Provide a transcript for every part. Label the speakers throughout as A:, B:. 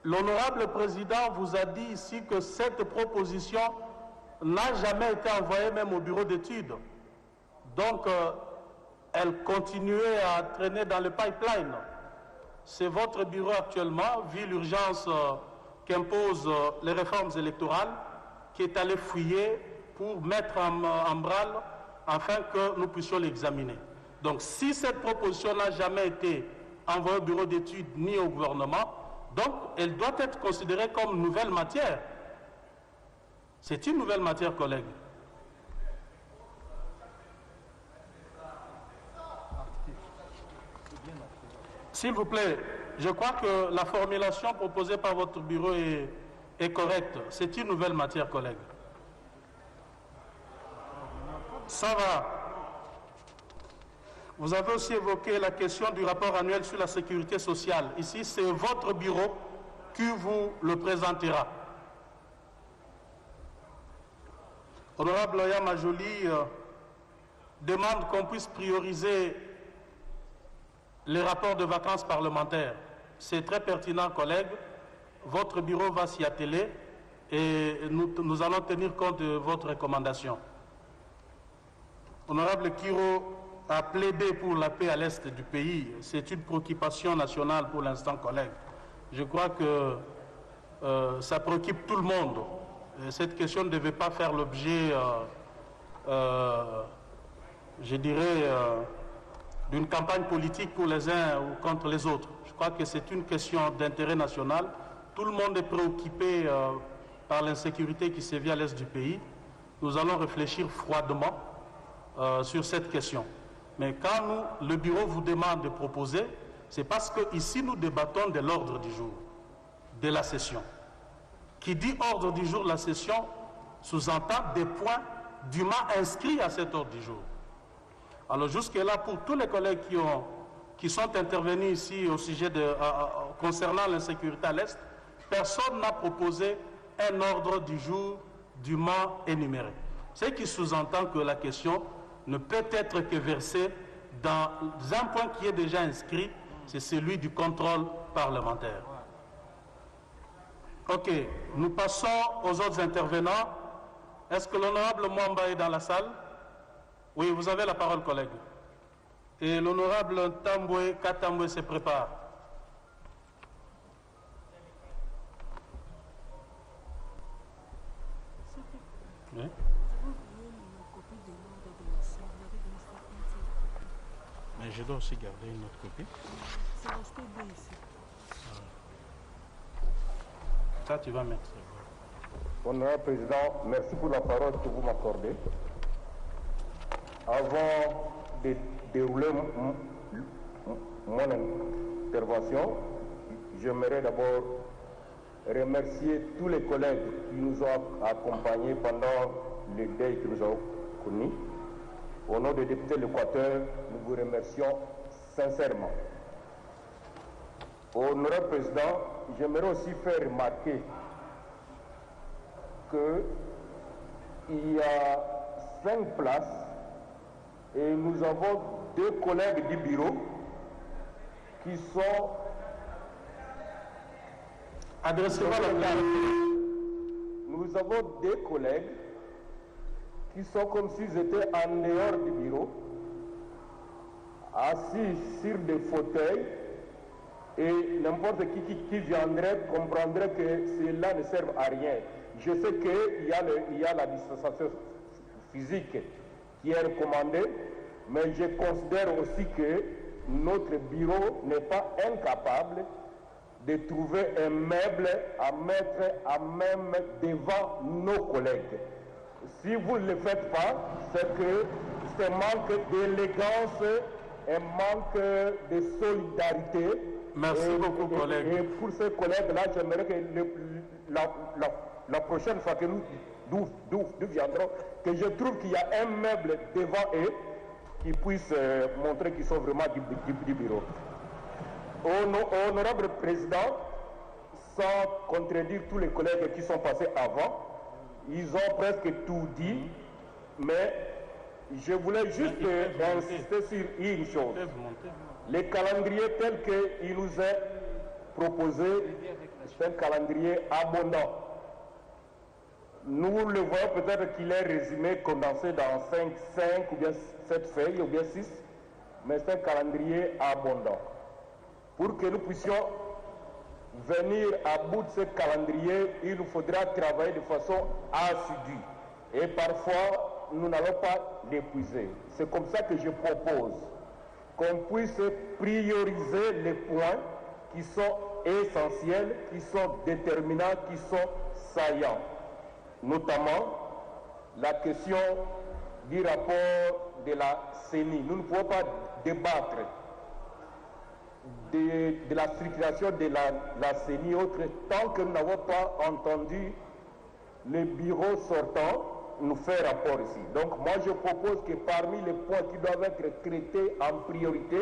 A: L'honorable président vous a dit ici que cette proposition n'a jamais été envoyée même au bureau d'études. Donc, elle continuait à traîner dans le pipeline. C'est votre bureau actuellement, vu l'urgence qu'imposent les réformes électorales, qui est allé fouiller pour mettre en branle afin que nous puissions l'examiner. Donc, si cette proposition n'a jamais été envoyée au bureau d'études ni au gouvernement, donc elle doit être considérée comme nouvelle matière. C'est une nouvelle matière, collègues. S'il vous plaît, je crois que la formulation proposée par votre bureau est correcte. C'est une nouvelle matière, collègues. Ça va. Vous avez aussi évoqué la question du rapport annuel sur la sécurité sociale. Ici, c'est votre bureau qui vous le présentera. Honorable Loya Majoli demande qu'on puisse prioriser les rapports de vacances parlementaires. C'est très pertinent, collègues. Votre bureau va s'y atteler et nous allons tenir compte de votre recommandation. Honorable Kiro a plaidé pour la paix à l'est du pays. C'est une préoccupation nationale pour l'instant, collègues. Je crois que ça préoccupe tout le monde. Cette question ne devait pas faire l'objet, je dirais, d'une campagne politique pour les uns ou contre les autres. Je crois que c'est une question d'intérêt national. Tout le monde est préoccupé par l'insécurité qui sévit à l'est du pays. Nous allons réfléchir froidement sur cette question. Mais quand le bureau vous demande de proposer, c'est parce qu'ici nous débattons de l'ordre du jour, de la session. Qui dit ordre du jour de la session sous-entend des points dûment inscrits à cet ordre du jour. Alors jusque-là, pour tous les collègues qui sont intervenus ici au sujet concernant l'insécurité à l'Est, personne n'a proposé un ordre du jour dûment énuméré. Ce qui sous-entend que la question ne peut être que versée dans un point qui est déjà inscrit, c'est celui du contrôle parlementaire. Ok, nous passons aux autres intervenants. Est-ce que l'honorable Mwamba est dans la salle? Oui, vous avez la parole, collègue. Et l'honorable Tamboué Katamboué se prépare. Oui. Mais je dois aussi garder une autre copie.
B: C'est resté bien ici.
A: Ça, tu vas mettre.
C: Honorable Président, merci pour la parole que vous m'accordez. Avant de dérouler mon intervention, j'aimerais d'abord remercier tous les collègues qui nous ont accompagnés pendant le deuil que nous avons connu. Au nom des députés de l'Équateur, nous vous remercions sincèrement. Honorable Président, j'aimerais aussi faire remarquer qu'il y a 5 places et nous avons 2 collègues du bureau qui sont...
A: Adressez-moi la parole.
C: Nous avons 2 collègues qui sont comme s'ils étaient en dehors du bureau, assis sur des fauteuils, et n'importe qui viendrait comprendrait que cela ne sert à rien. Je sais qu'il y a la distanciation physique qui est recommandée, mais je considère aussi que notre bureau n'est pas incapable de trouver un meuble à mettre à même devant nos collègues. Si vous ne le faites pas, c'est que c'est un manque d'élégance, un manque de solidarité.
A: Merci beaucoup, collègue.
C: Et pour ces collègues-là, j'aimerais que la prochaine fois que nous viendrons, que je trouve qu'il y a un meuble devant eux qui puisse montrer qu'ils sont vraiment du bureau. Honorable Président, sans contredire tous les collègues qui sont passés avant, ils ont presque tout dit, mais je voulais juste insister sur une chose. Le calendrier tel qu'il nous est proposé c'est un calendrier abondant. Nous le voyons peut-être qu'il est résumé, condensé dans 5 ou bien 7 feuilles ou bien 6, mais c'est un calendrier abondant. Pour que nous puissions venir à bout de ce calendrier, il nous faudra travailler de façon assidue. Et parfois, nous n'allons pas l'épuiser. C'est comme ça que je propose qu'on puisse prioriser les points qui sont essentiels, qui sont déterminants, qui sont saillants. Notamment la question du rapport de la CENI. Nous ne pouvons pas débattre de la structuration de la CENI autre tant que nous n'avons pas entendu le bureau sortant nous faire rapport ici. Donc moi je propose que parmi les points qui doivent être traités en priorité,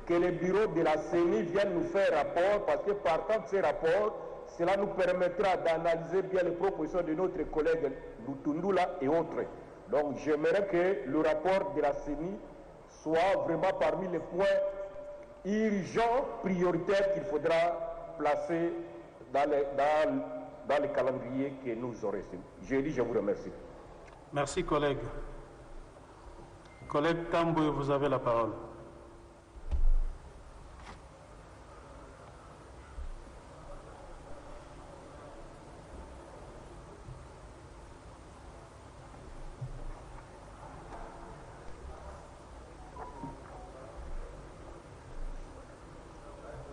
C: que le bureau de la CENI vienne nous faire rapport, parce que partant de ces rapports, cela nous permettra d'analyser bien les propositions de notre collègue Lutundula et autres. Donc j'aimerais que le rapport de la CENI soit vraiment parmi les points urgents, prioritaires qu'il faudra placer dans le calendrier que nous aurons ici. Je vous remercie.
A: Merci, collègue. Collègue Tamboué, vous avez la parole.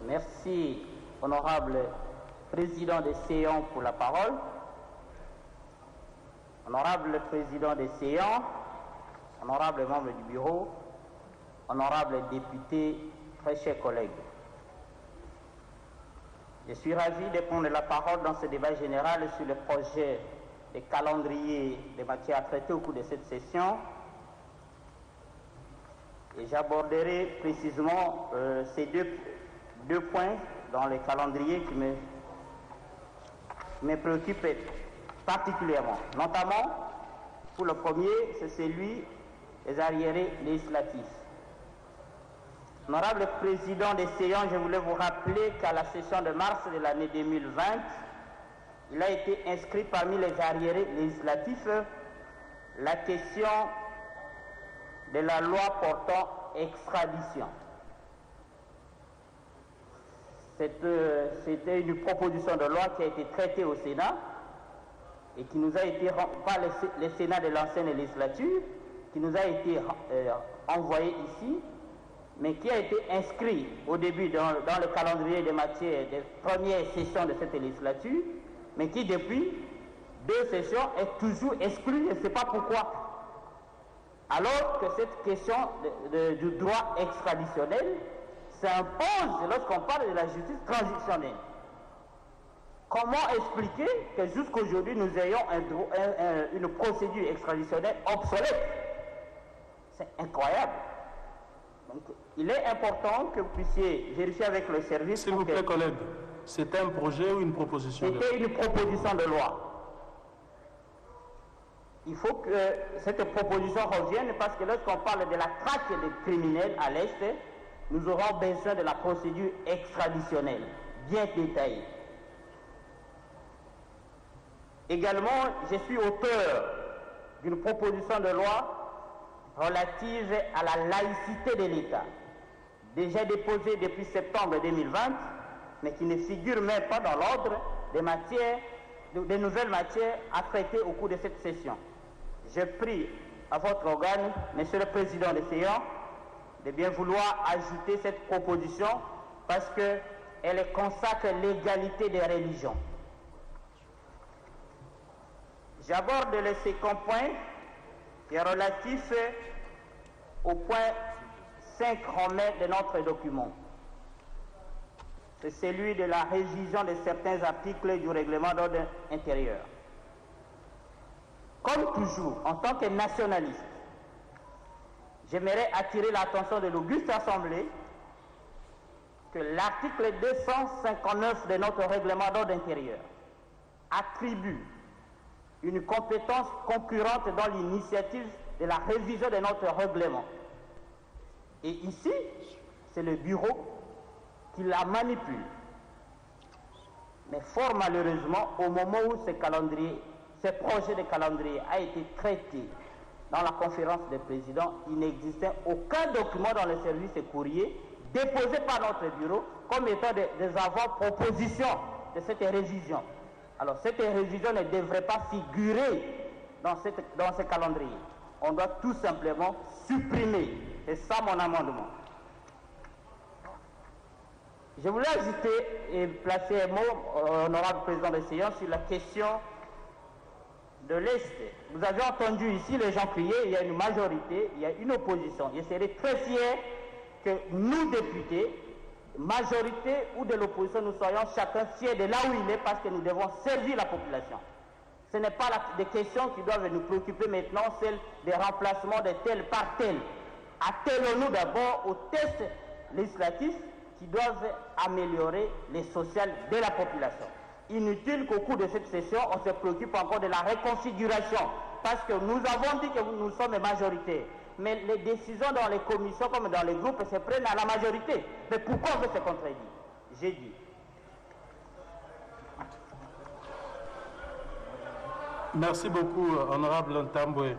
D: Merci, honorable président des séants, pour la parole. Honorable président des séants, honorable membre du bureau, honorable député, très chers collègues. Je suis ravi de prendre la parole dans ce débat général sur le projet de calendrier des matières à traiter au cours de cette session. Et j'aborderai précisément ces deux points dans le calendrier qui me préoccupent particulièrement. Notamment, pour le premier, c'est celui des arriérés législatifs. Honorable président des séances, je voulais vous rappeler qu'à la session de mars de l'année 2020, il a été inscrit parmi les arriérés législatifs la question de la loi portant extradition. C'était une proposition de loi qui a été traitée au Sénat et qui nous a été, par le Sénat de l'ancienne législature, qui nous a été envoyée ici, mais qui a été inscrit au début dans le calendrier des matières des premières sessions de cette législature, mais qui depuis 2 sessions est toujours exclue, je ne sais pas pourquoi. Alors que cette question du droit extraditionnel s'impose lorsqu'on parle de la justice transitionnelle. Comment expliquer que jusqu'aujourd'hui nous ayons une procédure extraditionnelle obsolète? C'est incroyable. Donc, il est important que vous puissiez vérifier avec le service.
A: S'il vous plaît, collègue, c'était un projet ou une proposition de loi?
D: C'était une proposition de loi. Il faut que cette proposition revienne parce que lorsqu'on parle de la traque des criminels à l'Est, nous aurons besoin de la procédure extraditionnelle, bien détaillée. Également, je suis auteur d'une proposition de loi relative à la laïcité de l'État, déjà déposée depuis septembre 2020, mais qui ne figure même pas dans l'ordre des nouvelles matières à traiter au cours de cette session. Je prie à votre organe, Monsieur le Président des séances, de bien vouloir ajouter cette proposition parce qu'elle consacre l'égalité des religions. J'aborde le second point qui est relatif au point 5 romain de notre document. C'est celui de la révision de certains articles du règlement d'ordre intérieur. Comme toujours, en tant que nationaliste, j'aimerais attirer l'attention de l'auguste Assemblée que l'article 259 de notre règlement d'ordre intérieur attribue une compétence concurrente dans l'initiative de la révision de notre règlement. Et ici, c'est le bureau qui la manipule. Mais fort malheureusement, au moment où ce projet de calendrier a été traité dans la conférence des présidents, il n'existait aucun document dans le service courrier déposé par notre bureau comme étant des avant-propositions de cette révision. Alors cette révision ne devrait pas figurer dans ce calendrier. On doit tout simplement supprimer. C'est ça mon amendement. Je voulais ajouter et placer un mot, honorable président de séance, sur la question de l'Est. Vous avez entendu ici les gens crier, il y a une majorité, il y a une opposition. Je serais très fier que nous, députés, majorité ou de l'opposition, nous soyons chacun fiers de là où il est parce que nous devons servir la population. Ce n'est pas des questions qui doivent nous préoccuper maintenant, celles des remplacements de tel par tel. Attelons-nous d'abord aux tests législatifs qui doivent améliorer les sociales de la population. Inutile qu'au cours de cette session, on se préoccupe encore de la reconfiguration, parce que nous avons dit que nous sommes majoritaires. Mais les décisions dans les commissions comme dans les groupes se prennent à la majorité. Mais pourquoi on veut se contredire? J'ai dit.
A: Merci beaucoup, honorable Ntambwe.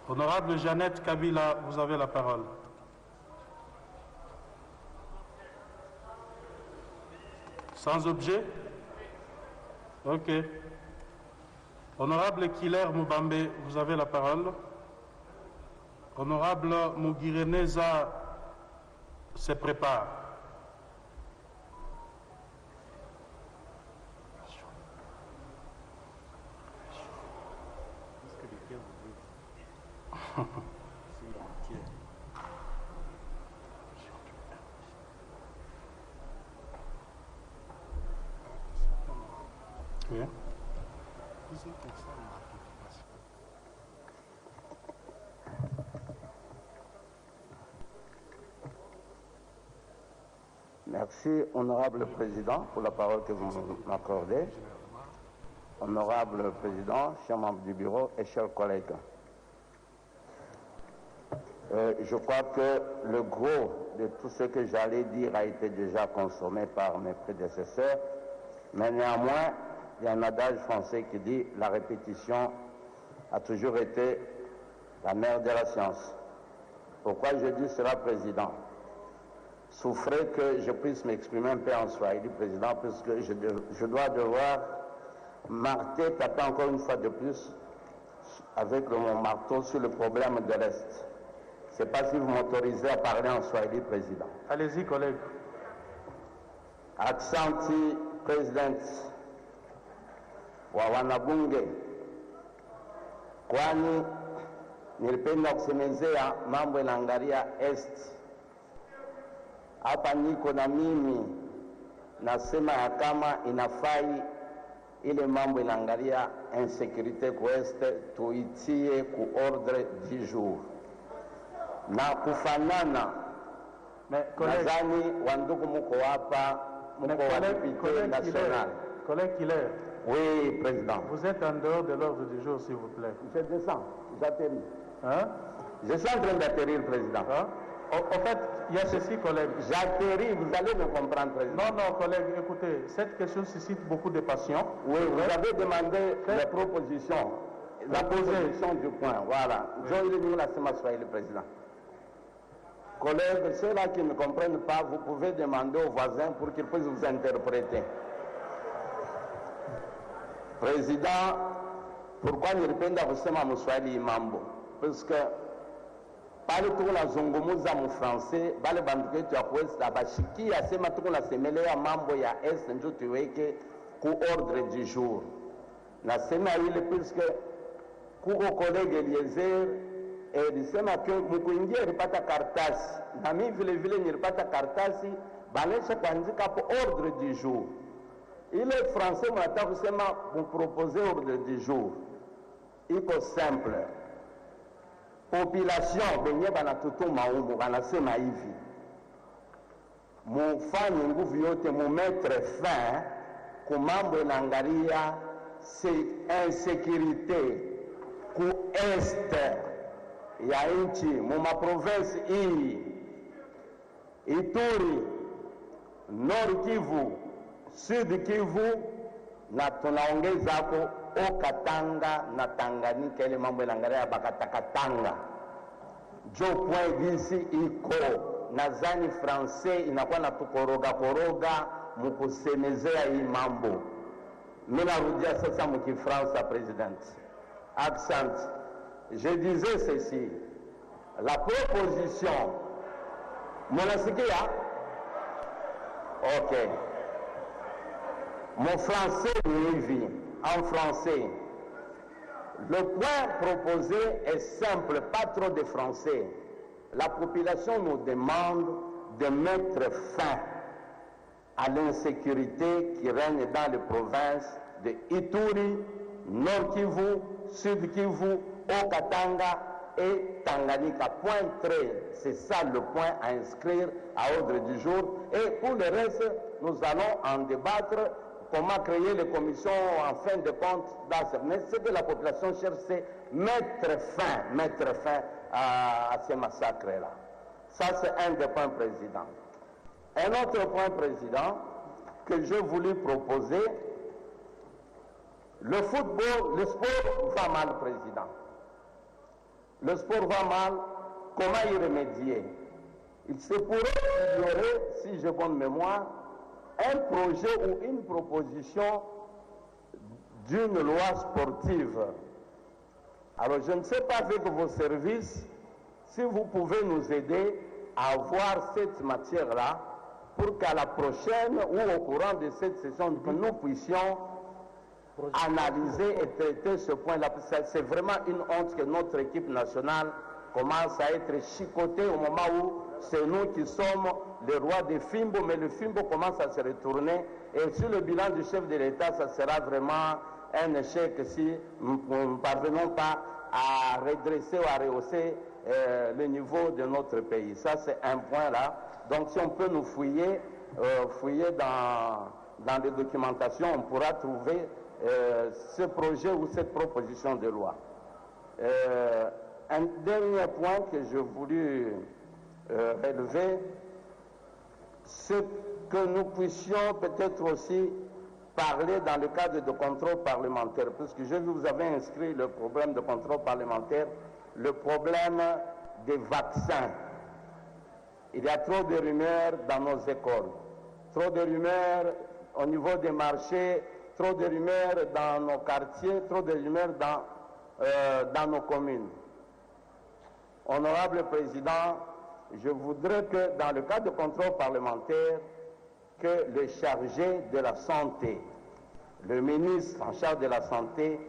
A: Honorable Jeannette Kabila, vous avez la parole. Sans objet? Ok. Honorable Killer Moubambe, vous avez la parole. Honorable Mugireneza se prépare. Oui.
E: Merci, honorable président, pour la parole que vous m'accordez. Honorable président, chers membres du bureau et chers collègues. Je crois que le gros de tout ce que j'allais dire a été déjà consommé par mes prédécesseurs, mais néanmoins, il y a un adage français qui dit « la répétition a toujours été la mère de la science ». Pourquoi je dis cela, président? Souffrez que je puisse m'exprimer un peu en swahili, président, puisque je dois devoir taper encore une fois de plus avec mon marteau sur le problème de l'Est. Je ne sais pas si vous m'autorisez à parler en swahili, président.
A: Allez-y, collègue.
E: Aksanti, président wa wanabunge, kwani nilipenda kusemezea mambo yanaangalia Est. Hapa niko na mimi nasema ya kama inafai ile mambo inaangalia insécurité ku Est tuitie ku ordre du jour na kufanana. Nadhani wandugu muko hapa, muko wa député national.
A: Collègue Killer.
E: Oui, président.
A: Vous êtes en dehors de l'ordre du jour, s'il vous plaît.
E: Je descends, j'atterris.
A: Hein?
E: Je suis en train d'atterrir, président.
A: Hein? En fait, il y a ceci, collègue.
E: J'atterris, vous allez me comprendre, président.
A: Non, collègue, écoutez, cette question suscite beaucoup de passion.
E: Oui, vous avez demandé la proposition. La position du point, voilà. Je vais la semaine le président. Collègues, ceux-là qui ne comprennent pas, vous pouvez demander aux voisins pour qu'ils puissent vous interpréter. Président, pourquoi nilipenda kusema Mswahili mambo? Parce que pale tuko nazungumuza mu français, bale banduku yetu ya kuwesta bashikia sema tuko nasemelea mambo ya Est ndio tuweke ku ordre du jour. Nasema ile puisque kuko collègue Eliezer alisema ke mkuingia alipata kartasi na mimi vile vile nilipata kartasi banesha kuandika po ordre du jour. Ile français mnataka kusema muproposer ordre du jour iko simple. Population benye banatutuma humu banasema hivi, mufanye nguvu yote mumetre fin ku mambo inaangalia insécurité ku est ya nchi mu maprovince hii Ituri, Nord Kivu, Sud Kivu, na tunaongezako Okatanga na Tanganyika ile mambo yanaangalia bakatakatanga. Jo point gisi iko nadhani français inakuwa na tukoroga mukusemezea hii mambo. Mimi narudia sasa mukifransa president. Accent. Je disais ceci. La proposition. Monasikia? Ok. Mon français est en français. Le point proposé est simple, pas trop de français. La population nous demande de mettre fin à l'insécurité qui règne dans les provinces de Ituri, Nord Kivu, Sud Kivu, Okatanga et Tanganyika. Point très, c'est ça le point à inscrire à ordre du jour. Et pour le reste, nous allons en débattre. Comment créer les commissions en fin de compte dans ce... Mais ce que la population cherche, c'est mettre fin à ces massacres-là. Ça, c'est un des points présidents. Un autre point président que je voulais proposer, le football, le sport va mal, président. Le sport va mal, comment y remédier? Il se pourrait qu'il y aurait, si j'ai bonne mémoire, un projet ou une proposition d'une loi sportive. Alors je ne sais pas avec vos services si vous pouvez nous aider à voir cette matière-là pour qu'à la prochaine ou au courant de cette session, que nous puissions analyser et traiter ce point-là. C'est vraiment une honte que notre équipe nationale commence à être chicotée au moment où c'est nous qui sommes les rois des Fimbo, mais le Fimbo commence à se retourner et sur le bilan du chef de l'État, ça sera vraiment un échec si nous ne parvenons pas à redresser ou à rehausser le niveau de notre pays. Ça, c'est un point là. Donc, si on peut nous fouiller dans les documentations, on pourra trouver ce projet ou cette proposition de loi. Un dernier point que je voulais relever, c'est que nous puissions peut-être aussi parler dans le cadre de contrôle parlementaire, parce que j'ai vu vous avez inscrit le problème de contrôle parlementaire, le problème des vaccins. Il y a trop de rumeurs dans nos écoles, trop de rumeurs au niveau des marchés, trop de rumeurs dans nos quartiers, trop de rumeurs dans nos communes. Honorable Président, je voudrais que dans le cadre de contrôle parlementaire, que le chargé de la santé, le ministre en charge de la santé,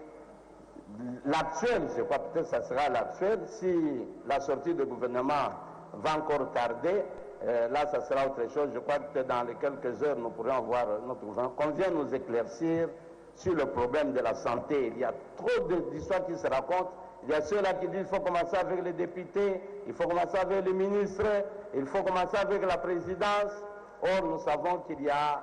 E: l'actuel, je crois peut-être que ça sera l'actuel, si la sortie du gouvernement va encore tarder, là ça sera autre chose, je crois que dans les quelques heures nous pourrons voir notre gouvernement, qu'on vienne nous éclaircir sur le problème de la santé. Il y a trop d'histoires qui se racontent. Il y a ceux-là qui disent qu'il faut commencer avec les députés, il faut commencer avec les ministres, il faut commencer avec la présidence. Or, nous savons qu'il y a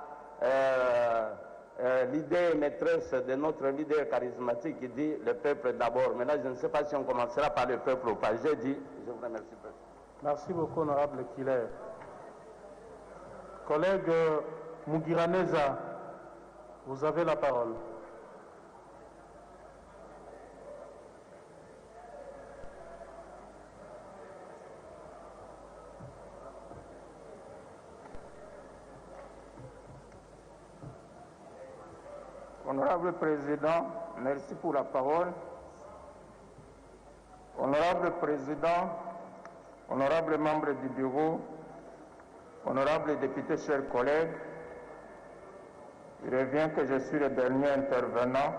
E: l'idée maîtresse de notre leader charismatique qui dit le peuple d'abord. Mais là, je ne sais pas si on commencera par le peuple ou pas. J'ai dit, je vous remercie.
A: Merci beaucoup, honorable Killer. Collègue Mugiraneza, vous avez la parole.
F: Honorable Président, merci pour la parole. Honorable Président, honorable membre du bureau, honorable député, chers collègues, il revient que je suis le dernier intervenant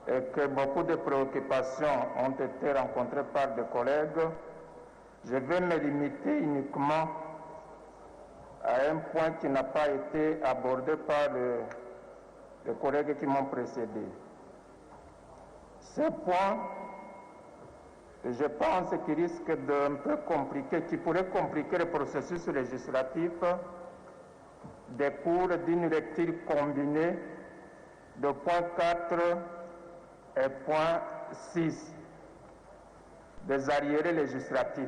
F: et que beaucoup de préoccupations ont été rencontrées par des collègues. Je vais me limiter uniquement à un point qui n'a pas été abordé par les collègues qui m'ont précédé. Ce point, je pense qu'il risque d'un peu compliquer, qui pourrait compliquer le processus législatif, découle d'une lecture combinée de point 4 et point 6 des arriérés législatifs.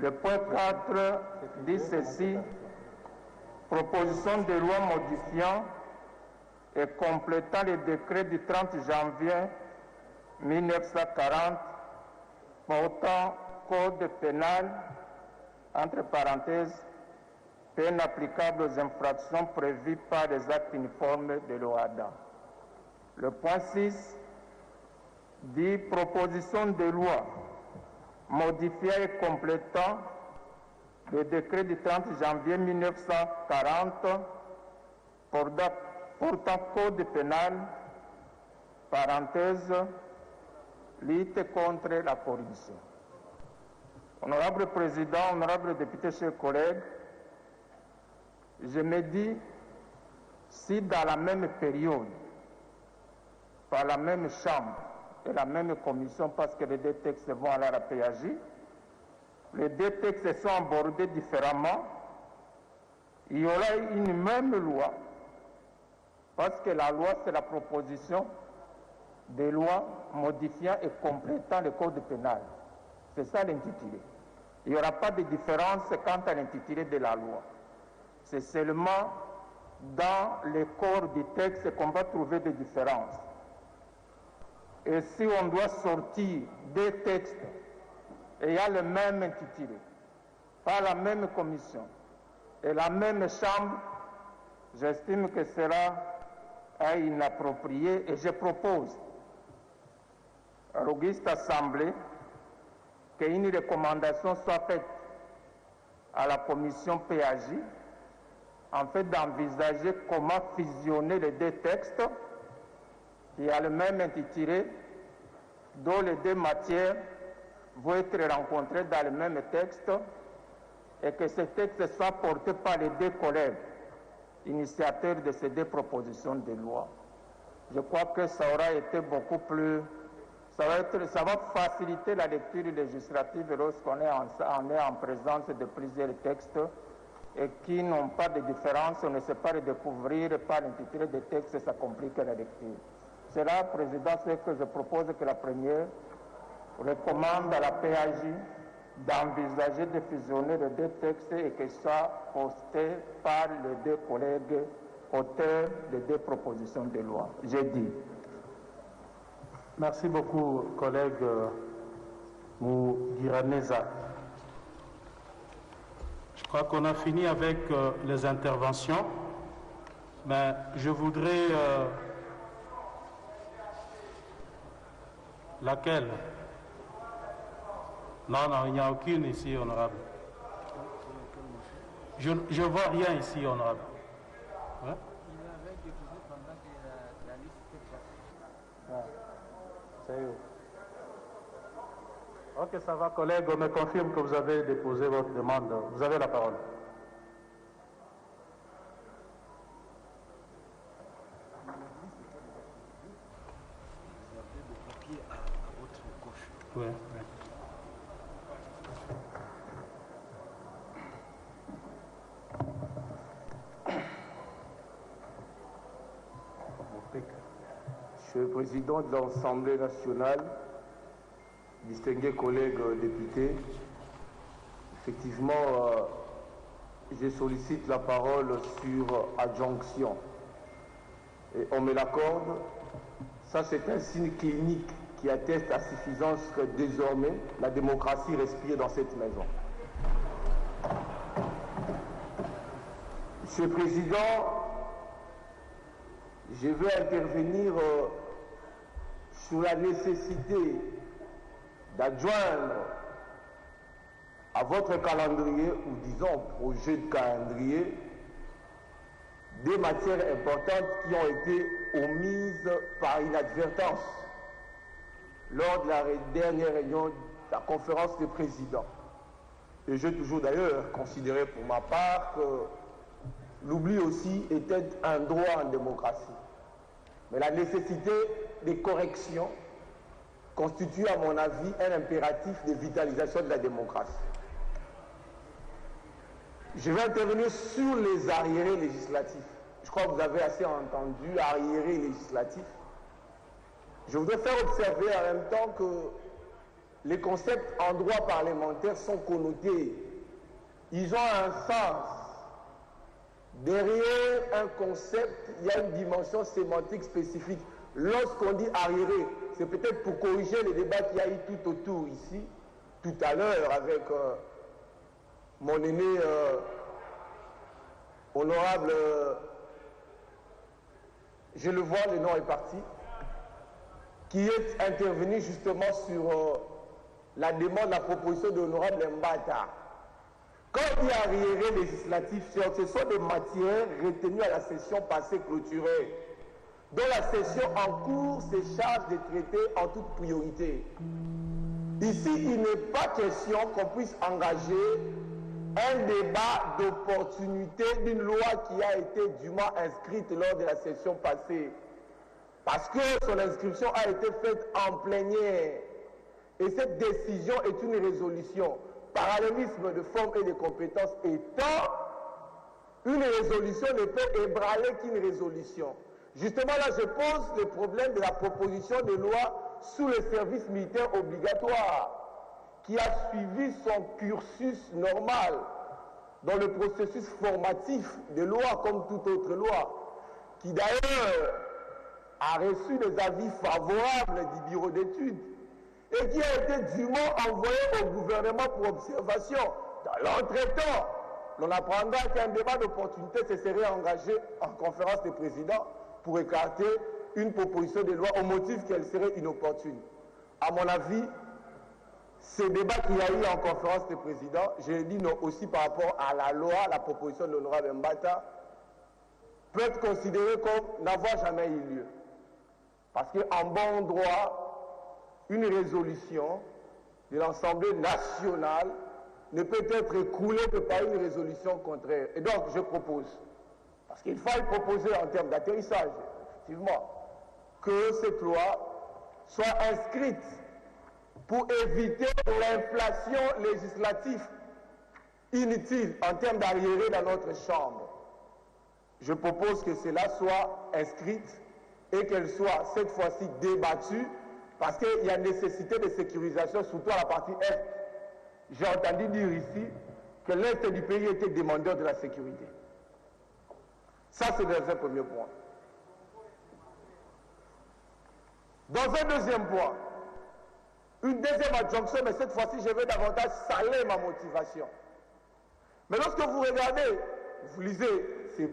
F: Le point 4 dit ceci: proposition de loi modifiant et complétant le décret du 30 janvier 1940 portant code pénal, entre parenthèses, peine applicable aux infractions prévues par les actes uniformes de l'OHADA. Le point 6 dit proposition de loi modifiant et complétant le décret du 30 janvier 1940 portant code pénal, parenthèse, lutte contre la corruption. Honorable Président, honorable député, chers collègues, je me dis, si dans la même période, par la même chambre et la même commission, parce que les deux textes vont à la PAJ, les deux textes sont abordés différemment, il y aura une même loi, parce que la loi, c'est la proposition de loi modifiant et complétant le code pénal. C'est ça l'intitulé. Il n'y aura pas de différence quant à l'intitulé de la loi. C'est seulement dans le corps du texte qu'on va trouver des différences. Et si on doit sortir des textes ayant le même intitulé, par la même commission et la même chambre, j'estime que cela est inapproprié et je propose à l'auguste Assemblée qu'une recommandation soit faite à la commission PAJ en fait d'envisager comment fusionner les deux textes qui a le même intitulé, dont les deux matières vont être rencontrées dans le même texte et que ce texte soit porté par les deux collègues initiateurs de ces deux propositions de loi. Je crois que ça aura été beaucoup plus... Ça va faciliter la lecture législative lorsqu'on est en présence de plusieurs textes et qui n'ont pas de différence, on ne sait pas les découvrir par l'intitulé des textes, ça complique la lecture. C'est là, Président, ce que je propose que la première recommande à la PAJ d'envisager de fusionner les deux textes et que ça posté par les deux collègues auteurs des deux propositions de loi. J'ai dit.
A: Merci beaucoup, collègue Mougiraneza. Je crois qu'on a fini avec les interventions, mais je voudrais... laquelle? Non, non, il n'y a aucune ici, honorable. Je ne vois rien ici, honorable. Hein? Ok, ça va, collègue. On me confirme que vous avez déposé votre demande. Vous avez la parole.
B: Vous avez le papier à votre gauche.
A: Oui, oui.
C: Monsieur le Président de l'Assemblée nationale, distingués collègues députés, effectivement, je sollicite la parole sur adjonction. Et on me l'accorde. Ça, c'est un signe clinique qui atteste à suffisance que désormais, la démocratie respire dans cette maison. Monsieur le Président, je veux intervenir sur la nécessité d'adjoindre à votre calendrier, ou disons projet de calendrier, des matières importantes qui ont été omises par inadvertance lors de la dernière réunion de la conférence des présidents. Et j'ai toujours d'ailleurs considéré pour ma part que l'oubli aussi était un droit en démocratie. Mais la nécessité des corrections constitue à mon avis un impératif de vitalisation de la démocratie. Je vais intervenir sur les arriérés législatifs. Je crois que vous avez assez entendu arriérés législatifs. Je voudrais faire observer en même temps que les concepts en droit parlementaire sont connotés. Ils ont un sens. Derrière un concept, il y a une dimension sémantique spécifique. Lorsqu'on dit arriéré, c'est peut-être pour corriger les débats qu'il y a eu tout autour ici, tout à l'heure avec mon aîné honorable, je le vois, le nom est parti, qui est intervenu justement sur la demande, la proposition de l'honorable Mbata. Quand il dit arriéré législatif, ce sont des matières retenues à la session passée clôturée, dont la session en cours se charge de traiter en toute priorité. Ici, il n'est pas question qu'on puisse engager un débat d'opportunité d'une loi qui a été dûment inscrite lors de la session passée. Parce que son inscription a été faite en plénière. Et cette décision est une résolution. Parallélisme de forme et de compétences étant, une résolution ne peut ébranler qu'une résolution. Justement, là, je pose le problème de la proposition de loi sous le service militaire obligatoire, qui a suivi son cursus normal dans le processus formatif de loi comme toute autre loi, qui d'ailleurs a reçu des avis favorables du bureau d'études et qui a été dûment envoyé au gouvernement pour observation. Dans l'entretemps, l'on apprendra qu'un débat d'opportunité se serait engagé en conférence des présidents pour écarter une proposition de loi au motif qu'elle serait inopportune. À mon avis, ce débat qu'il y a eu en conférence des présidents, je l'ai dit non aussi par rapport à la loi, la proposition de l'honorable Mbata, peut être considéré comme n'avoir jamais eu lieu. Parce qu'en bon droit, une résolution de l'Assemblée nationale ne peut être écoulée que par une résolution contraire. Et donc, je propose, parce qu'il faut proposer en termes d'atterrissage, effectivement, que cette loi soit inscrite pour éviter l'inflation législative inutile en termes d'arriérés dans notre Chambre. Je propose que cela soit inscrite et qu'elle soit cette fois-ci débattue parce qu'il y a nécessité de sécurisation, surtout à la partie Est. J'ai entendu dire ici que l'Est du pays était demandeur de la sécurité. Ça, c'est dans un premier point. Dans un deuxième point, une deuxième adjonction, mais cette fois-ci, je vais davantage saler ma motivation. Mais lorsque vous regardez, vous lisez ces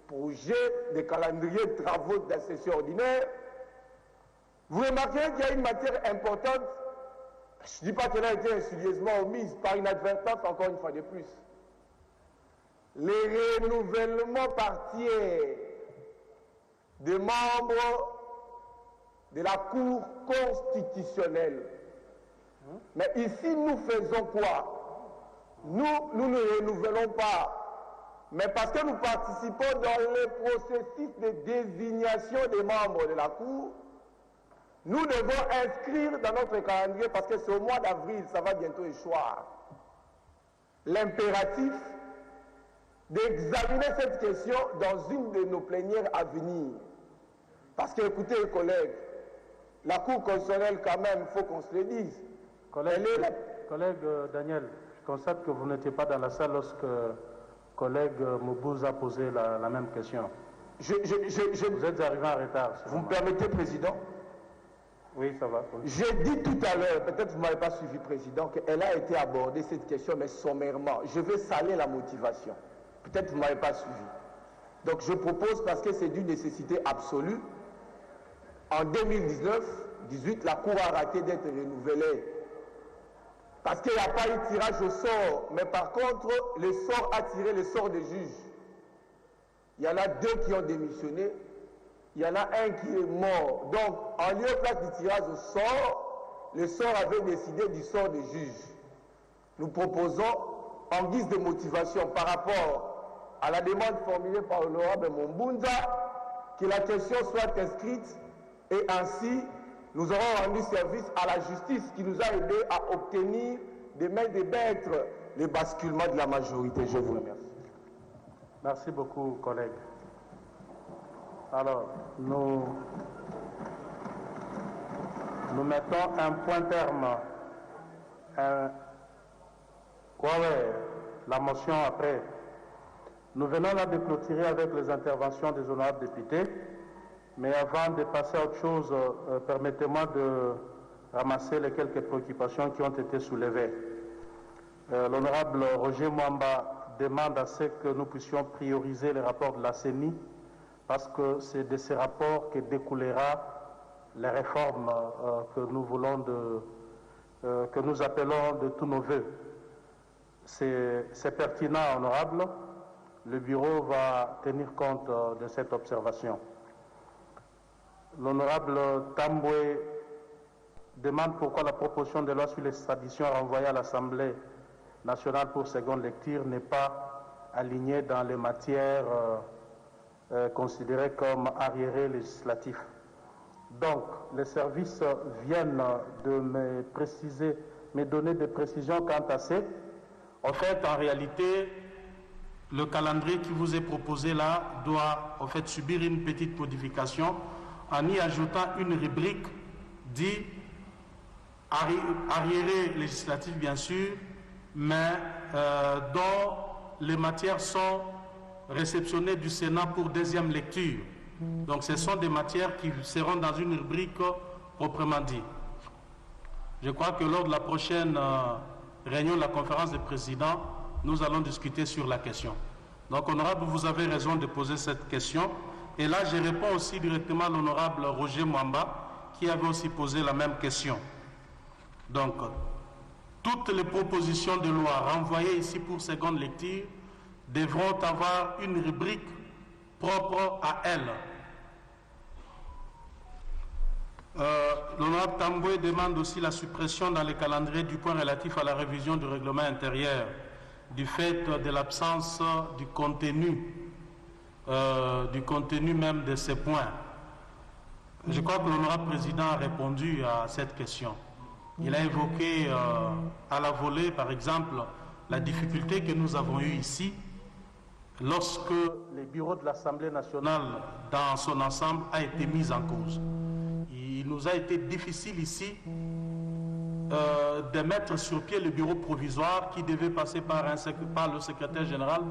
C: projets de calendrier de travaux de la session ordinaire, vous remarquerez qu'il y a une matière importante. Je ne dis pas qu'elle a été insidieusement omise par inadvertance, encore une fois de plus. Les renouvellements par tiers des membres de la Cour constitutionnelle. Mais ici, nous faisons quoi? Nous ne renouvelons pas, mais parce que nous participons dans le processus de désignation des membres de la Cour, nous devons inscrire dans notre calendrier, parce que c'est au mois d'avril, ça va bientôt échoir, l'impératif d'examiner cette question dans une de nos plénières à venir. Parce que, écoutez, les collègues, la Cour constitutionnelle, quand même, il faut qu'on se le dise.
A: Collègue Daniel, je constate que vous n'étiez pas dans la salle lorsque collègue Moubouz a posé la même question. Vous êtes arrivé en retard.
C: Vous me permettez, Président?
A: Oui, ça va.
C: J'ai dit tout à l'heure, peut-être vous ne m'avez pas suivi, Président, qu'elle a été abordée, cette question, mais sommairement. Je vais saler la motivation. Peut-être vous ne m'avez pas suivi. Donc je propose, parce que c'est d'une nécessité absolue, en 2019-18, la Cour a raté d'être renouvelée. Parce qu'il n'y a pas eu tirage au sort, mais par contre, le sort a tiré le sort des juges. Il y en a 2 qui ont démissionné, il y en a un qui est mort. Donc, en lieu et place du tirage au sort, le sort avait décidé du sort des juges. Nous proposons, en guise de motivation par rapport à la demande formulée par l'honorable Mombunza, que la question soit inscrite et ainsi nous aurons rendu service à la justice qui nous a aidés à obtenir des mains de maître le basculement de la majorité. Je vous remercie.
A: Merci beaucoup, collègue. Alors, nous mettons un point terme la motion après. Nous venons là de clôturer avec les interventions des honorables députés, mais avant de passer à autre chose, permettez-moi de ramasser les quelques préoccupations qui ont été soulevées. L'honorable Roger Mwamba demande à ce que nous puissions prioriser les rapports de la CENI, parce que c'est de ces rapports que découlera les réformes que nous voulons que nous appelons de tous nos voeux. C'est pertinent, honorable. Le bureau va tenir compte de cette observation. L'honorable Tamboué demande pourquoi la proposition de loi sur l'extradition renvoyée à l'Assemblée nationale pour seconde lecture n'est pas alignée dans les matières considérées comme arriérés législatifs. Donc, les services viennent de me donner des précisions quant à ça. En fait, en réalité, le calendrier qui vous est proposé là doit en fait subir une petite modification en y ajoutant une rubrique dit arriéré législatif bien sûr, mais dont les matières sont réceptionnées du Sénat pour deuxième lecture. Donc ce sont des matières qui seront dans une rubrique proprement dit. Je crois que lors de la prochaine réunion de la conférence des présidents, nous allons discuter sur la question. Donc, honorable, vous avez raison de poser cette question. Et là, je réponds aussi directement à l'honorable Roger Mwamba, qui avait aussi posé la même question. Donc, toutes les propositions de loi renvoyées ici pour seconde lecture devront avoir une rubrique propre à elles. L'honorable Tamboué demande aussi la suppression dans les calendriers du point relatif à la révision du règlement intérieur du fait de l'absence du contenu même de ces points. Je crois que l'honorable président a répondu à cette question. Il a évoqué à la volée, par exemple, la difficulté que nous avons eue ici lorsque le bureau de l'Assemblée nationale dans son ensemble a été mis en cause. Il nous a été difficile ici de mettre sur pied le bureau provisoire qui devait passer par le secrétaire général.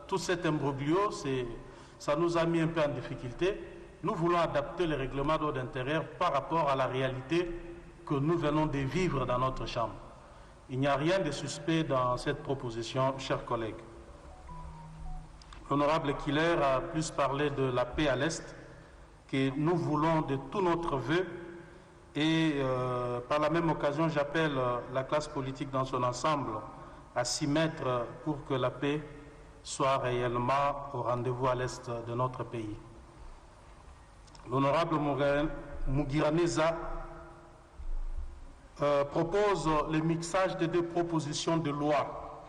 A: Tout cet imbroglio, ça nous a mis un peu en difficulté. Nous voulons adapter les règlements d'ordre intérieur par rapport à la réalité que nous venons de vivre dans notre chambre. Il n'y a rien de suspect dans cette proposition, chers collègues. L'honorable Killer a plus parlé de la paix à l'Est, que nous voulons de tout notre vœu. Et par la même occasion, j'appelle la classe politique dans son ensemble à s'y mettre pour que la paix soit réellement au rendez-vous à l'est de notre pays. L'honorable Mugiraneza propose le mixage de deux propositions de loi,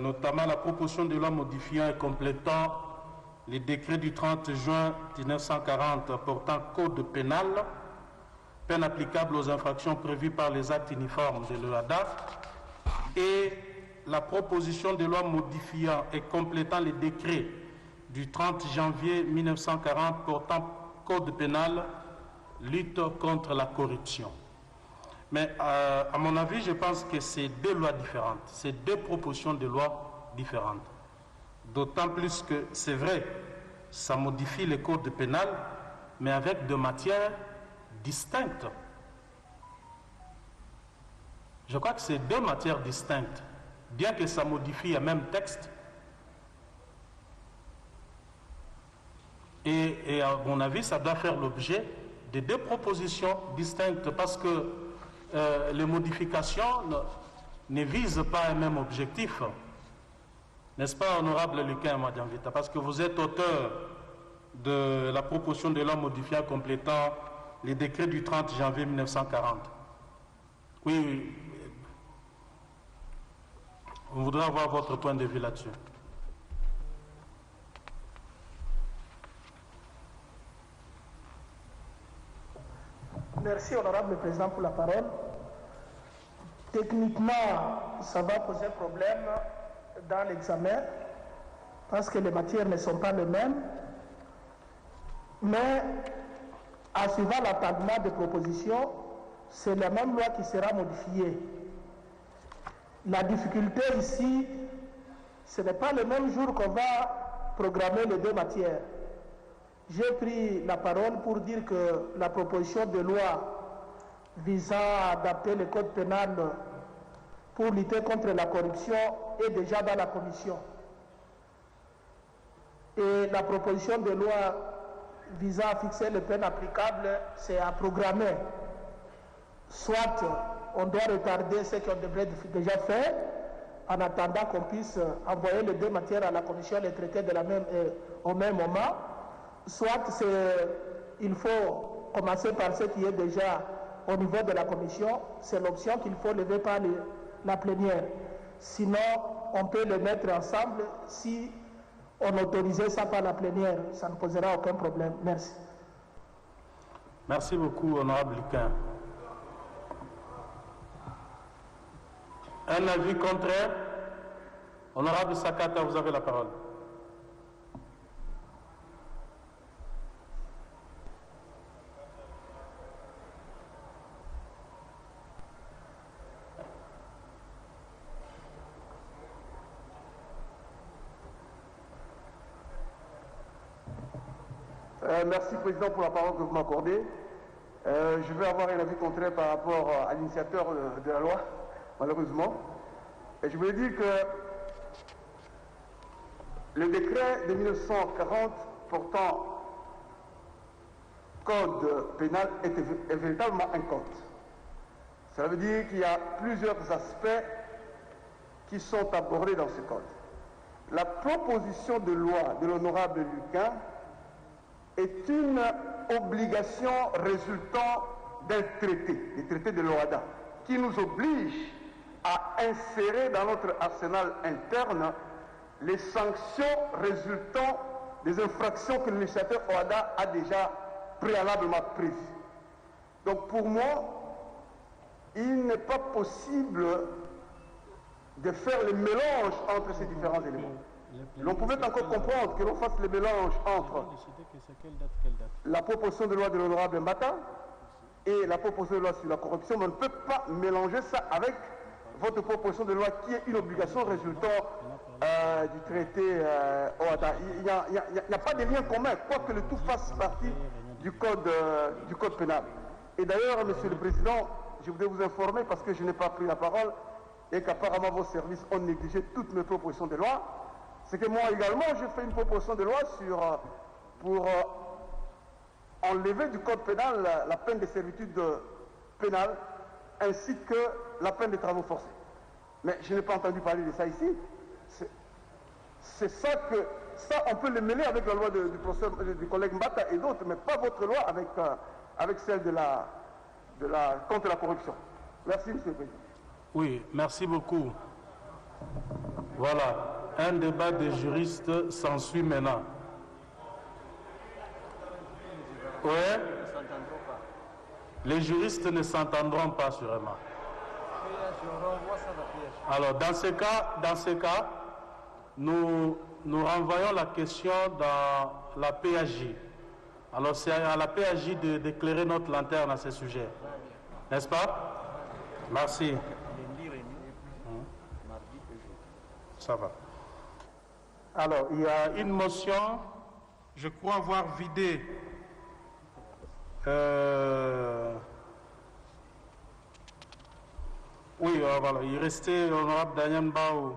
A: notamment la proposition de loi modifiant et complétant les décrets du 30 juin 1940 portant code pénal, peine applicable aux infractions prévues par les actes uniformes de l'EADA, et la proposition de loi modifiant et complétant les décrets du 30 janvier 1940 portant code pénal, lutte contre la corruption. Mais à mon avis, je pense que c'est deux lois différentes, c'est deux propositions de loi différentes. D'autant plus que c'est vrai, ça modifie le code pénal, mais avec deux matières distinctes. Je crois que c'est deux matières distinctes, bien que ça modifie le même texte. Et à mon avis, ça doit faire l'objet de deux propositions distinctes, parce que les modifications ne visent pas un même objectif. N'est-ce pas, honorable Luquin Madianvita? Parce que vous êtes auteur de la proposition de loi modifiant complétant les décrets du 30 janvier 1940. Oui. On voudrait avoir votre point de vue là-dessus.
G: Merci, honorable président, pour la parole. Techniquement, ça va poser problème dans l'examen parce que les matières ne sont pas les mêmes, mais en suivant l'entendement des propositions, c'est la même loi qui sera modifiée. La difficulté ici, ce n'est pas le même jour qu'on va programmer les deux matières. J'ai pris la parole pour dire que la proposition de loi visant à adapter le code pénal pour lutter contre la corruption est déjà dans la commission. Et la proposition de loi visant à fixer les peines applicables, c'est à programmer. Soit on doit retarder ce qu'on devrait déjà faire, en attendant qu'on puisse envoyer les deux matières à la commission, les traiter au même moment, soit il faut commencer par ce qui est déjà au niveau de la commission, c'est l'option qu'il faut lever par la plénière. Sinon, on peut les mettre ensemble si on autorisait ça par la plénière. Ça ne posera aucun problème. Merci.
A: Merci beaucoup, honorable Luquin. Un avis contraire? Honorable Sakata, vous avez la parole.
H: Merci, Président, pour la parole que vous m'accordez. Je vais avoir un avis contraire par rapport à l'initiateur de la loi, malheureusement. Et je voulais dire que le décret de 1940 portant code pénal est véritablement un code. Cela veut dire qu'il y a plusieurs aspects qui sont abordés dans ce code. La proposition de loi de l'honorable Luquin est une obligation résultant d'un traité, le traité de l'OHADA, qui nous oblige à insérer dans notre arsenal interne les sanctions résultant des infractions que le législateur OHADA a déjà préalablement prises. Donc pour moi, il n'est pas possible de faire le mélange entre ces différents éléments. L'on pouvait encore comprendre que l'on fasse le mélange entre la proposition de loi de l'honorable Mbata et la proposition de loi sur la corruption, mais on ne peut pas mélanger ça avec votre proposition de loi qui est une obligation résultant du traité OHADA. Il n'y a pas de lien commun, quoique le tout fasse partie du code pénal. Et d'ailleurs, Monsieur le Président, je voudrais vous informer, parce que je n'ai pas pris la parole, et qu'apparemment vos services ont négligé toutes mes propositions de loi, c'est que moi également, j'ai fait une proposition de loi pour enlever du code pénal la peine de servitude pénale, ainsi que la peine de travaux forcés. Mais je n'ai pas entendu parler de ça ici. C'est ça que... Ça, on peut le mêler avec la loi du collègue Mbata et d'autres, mais pas votre loi avec celle contre la corruption. Merci, Monsieur le Président.
A: Oui, merci beaucoup. Voilà, un débat des juristes s'ensuit maintenant. Oui, les juristes ne s'entendront pas sûrement. Alors, dans ce cas, nous renvoyons la question dans la PAJ. Alors, c'est à la PAJ d'éclairer notre lanterne à ce sujet. N'est-ce pas? Merci. Ça va. Alors, il y a une motion, je crois avoir vidé oui, voilà, il restait l'honorable Daniel Mbao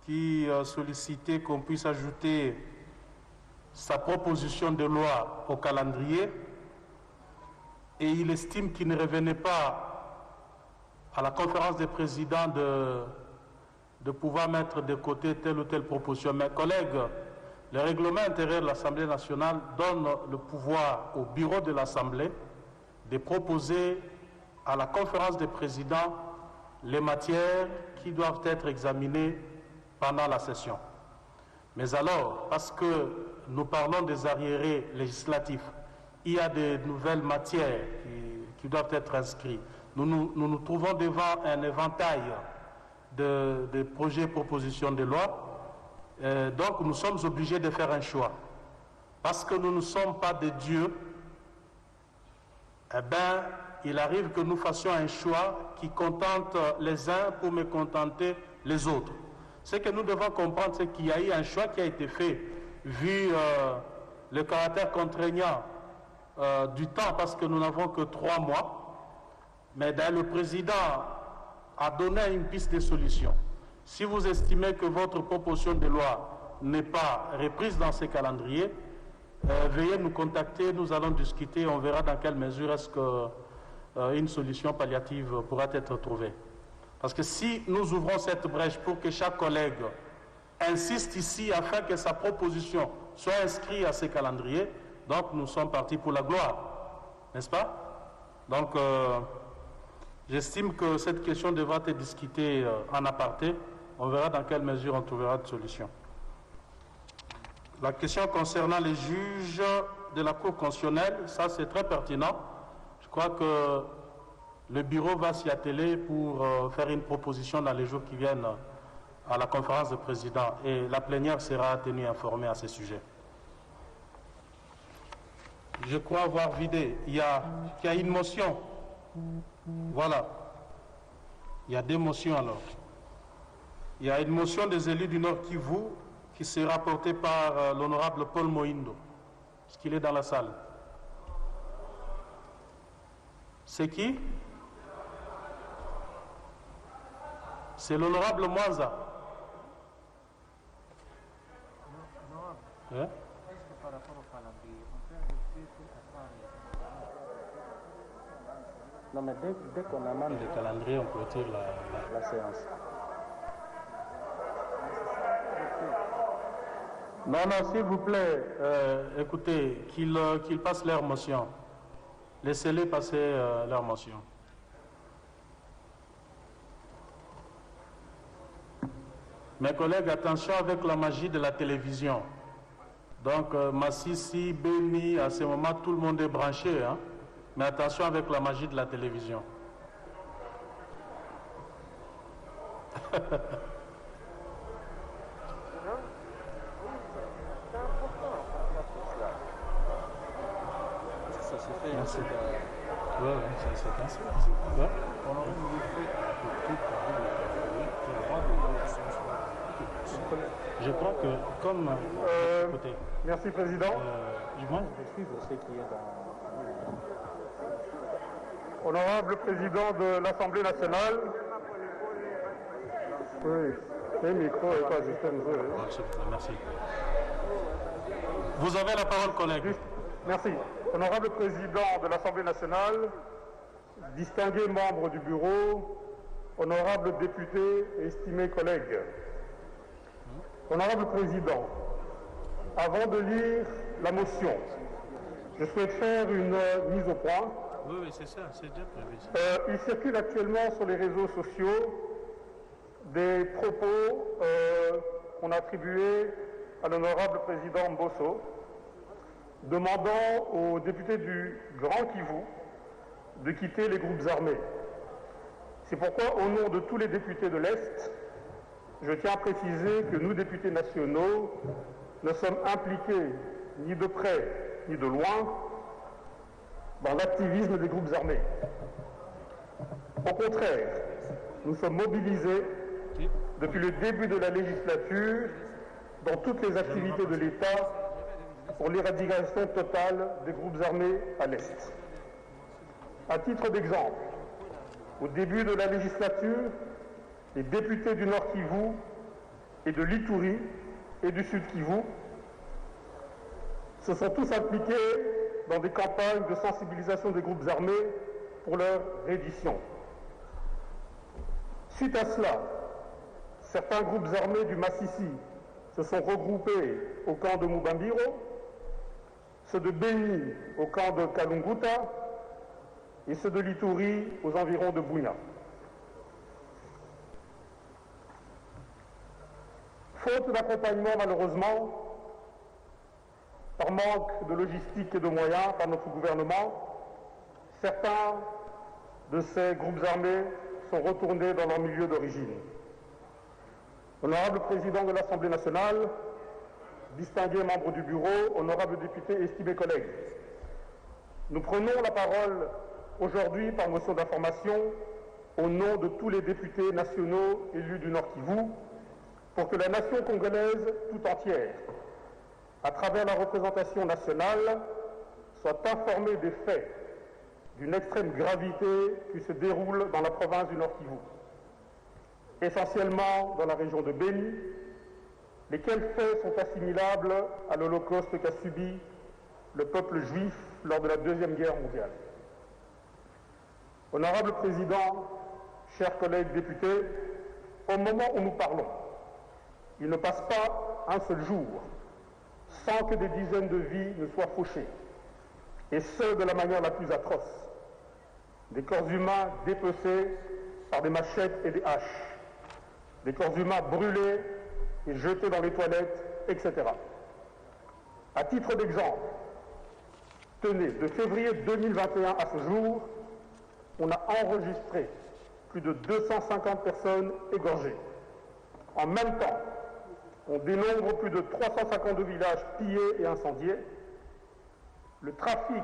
A: qui sollicitait qu'on puisse ajouter sa proposition de loi au calendrier et il estime qu'il ne revenait pas à la conférence des présidents de pouvoir mettre de côté telle ou telle proposition. Mes collègues, le règlement intérieur de l'Assemblée nationale donne le pouvoir au bureau de l'Assemblée de proposer à la conférence des présidents les matières qui doivent être examinées pendant la session. Mais alors, parce que nous parlons des arriérés législatifs, il y a de nouvelles matières qui doivent être inscrites. Nous nous trouvons devant un éventail de projets et propositions de loi. Donc nous sommes obligés de faire un choix. Parce que nous ne sommes pas des dieux, eh bien, il arrive que nous fassions un choix qui contente les uns pour mécontenter les autres. Ce que nous devons comprendre, c'est qu'il y a eu un choix qui a été fait, vu le caractère contraignant du temps, parce que nous n'avons que 3 mois. Mais le président a donné une piste de solution. Si vous estimez que votre proposition de loi n'est pas reprise dans ce calendrier, veuillez nous contacter, nous allons discuter, on verra dans quelle mesure est-ce qu'une solution palliative pourra être trouvée. Parce que si nous ouvrons cette brèche pour que chaque collègue insiste ici afin que sa proposition soit inscrite à ce calendrier, donc nous sommes partis pour la gloire, n'est-ce pas? Donc, j'estime que cette question devra être discutée en aparté. On verra dans quelle mesure on trouvera de solution. La question concernant les juges de la Cour constitutionnelle, ça c'est très pertinent. Je crois que le bureau va s'y atteler pour faire une proposition dans les jours qui viennent à la conférence de présidents et la plénière sera tenue informée à ce sujet. Je crois avoir vidé. Il y a une motion. Voilà. Il y a 2 motions alors. Il y a une motion des élus du Nord Kivu qui sera portée par l'honorable Paul Moïndo. Est-ce qu'il est dans la salle? C'est qui? C'est l'honorable Mwanza. Hein?
I: Non, mais dès qu'on amène
A: le calendrier, on clôture la séance. Non, s'il vous plaît, écoutez, qu'ils passent leur motion. Laissez-les passer leur motion. Mes collègues, attention avec la magie de la télévision. Donc, Massissi, Béni, à ce moment, tout le monde est branché, hein? Mais attention avec la magie de la télévision. Merci. Oui, c'est ainsi. Ouais. Je crois que comme... écoutez,
F: merci, Président.
A: moi, je suis ce qui est dans...
F: Honorable Président de l'Assemblée nationale. Oui, le micro n'est pas juste un jeu.
A: Merci. Vous avez la parole, collègue.
F: Merci. Honorable Président de l'Assemblée nationale, distingués membres du bureau, honorables députés et estimés collègues. Honorable Président, avant de lire la motion, je souhaite faire une mise au point.
A: Oui, c'est ça, c'est déjà prévu.
F: Il circule actuellement sur les réseaux sociaux des propos qu'on a attribués à l'honorable président Mbosso, demandant aux députés du Grand Kivu de quitter les groupes armés. C'est pourquoi, au nom de tous les députés de l'Est, je tiens à préciser que nous, députés nationaux, ne sommes impliqués ni de près ni de loin dans l'activisme des groupes armés. Au contraire, nous sommes mobilisés depuis le début de la législature dans toutes les activités de l'État pour l'éradication totale des groupes armés à l'Est. À titre d'exemple, au début de la législature, les députés du Nord Kivu et de l'Ituri et du Sud Kivu se sont tous impliqués dans des campagnes de sensibilisation des groupes armés pour leur reddition. Suite à cela, certains groupes armés du Massissi se sont regroupés au camp de Mubambiro, ceux de Béni au camp de Kalunguta et ceux de l'Ituri aux environs de Bunia. Faute d'accompagnement, malheureusement, par manque de logistique et de moyens par notre gouvernement, certains de ces groupes armés sont retournés dans leur milieu d'origine. Honorable Président de l'Assemblée nationale, distingués membres du bureau, honorables députés et estimés collègues, nous prenons la parole
C: aujourd'hui par motion d'information au nom de tous les députés nationaux élus du Nord Kivu pour que la nation congolaise tout entière, à travers la représentation nationale, soit informée des faits d'une extrême gravité qui se déroule dans la province du Nord Kivu, essentiellement dans la région de Béni, lesquels faits sont assimilables à l'Holocauste qu'a subi le peuple juif lors de la Deuxième Guerre mondiale. Honorable Président, chers collègues députés, au moment où nous parlons, il ne passe pas un seul jour sans que des dizaines de vies ne soient fauchées, et ce, de la manière la plus atroce. Des corps humains dépecés par des machettes et des haches, des corps humains brûlés et jetés dans les toilettes, etc. À titre d'exemple, tenez, de février 2021 à ce jour, on a enregistré plus de 250 personnes égorgées. En même temps, on dénombre plus de 352 villages pillés et incendiés. Le trafic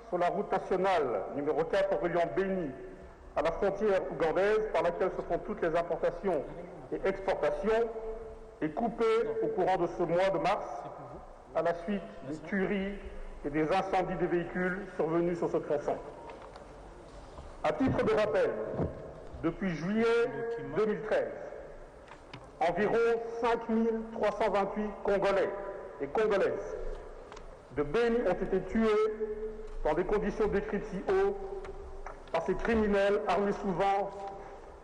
C: sur la route nationale numéro 4 reliant Béni à la frontière ougandaise par laquelle se font toutes les importations et exportations est coupé au courant de ce mois de mars à la suite des tueries et des incendies des véhicules survenus sur ce tronçon. À titre de rappel, depuis juillet 2013, environ 5328 Congolais et Congolaises de Béni ont été tués dans des conditions décrites ci haut par ces criminels armés souvent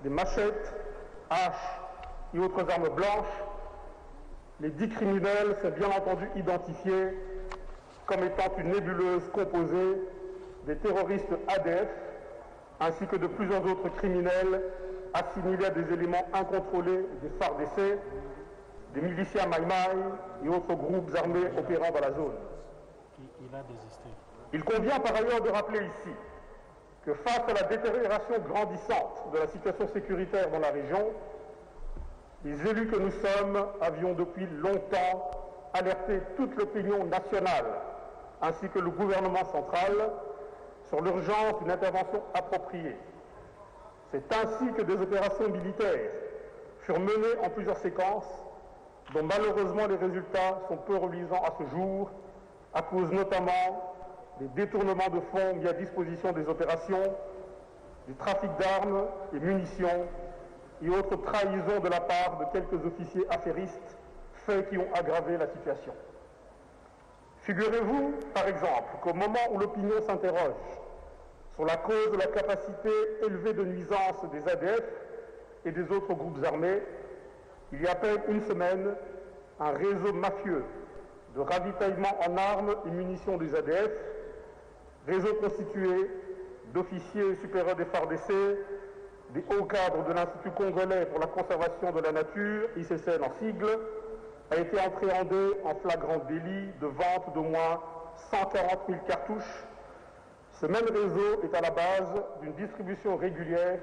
C: des machettes, haches et autres armes blanches. Les 10 criminels sont bien entendu identifiés comme étant une nébuleuse composée des terroristes ADF ainsi que de plusieurs autres criminels assimilés à des éléments incontrôlés des FARDC, des miliciens Maïmaï et autres groupes armés opérant dans la zone.
A: Il a désisté.
C: Il convient par ailleurs de rappeler ici que face à la détérioration grandissante de la situation sécuritaire dans la région, les élus que nous sommes avions depuis longtemps alerté toute l'opinion nationale ainsi que le gouvernement central sur l'urgence d'une intervention appropriée. C'est ainsi que des opérations militaires furent menées en plusieurs séquences, dont malheureusement les résultats sont peu reluisants à ce jour, à cause notamment des détournements de fonds mis à disposition des opérations, du trafic d'armes et munitions et autres trahisons de la part de quelques officiers affairistes, faits qui ont aggravé la situation. Figurez-vous, par exemple, qu'au moment où l'opinion s'interroge sur la cause de la capacité élevée de nuisance des ADF et des autres groupes armés, il y a à peine une semaine, un réseau mafieux de ravitaillement en armes et munitions des ADF, réseau constitué d'officiers supérieurs des FARDC, des hauts cadres de l'Institut congolais pour la conservation de la nature, ICCN en sigle, a été appréhendé en flagrant délit de vente d'au moins 140 000 cartouches. Ce même réseau est à la base d'une distribution régulière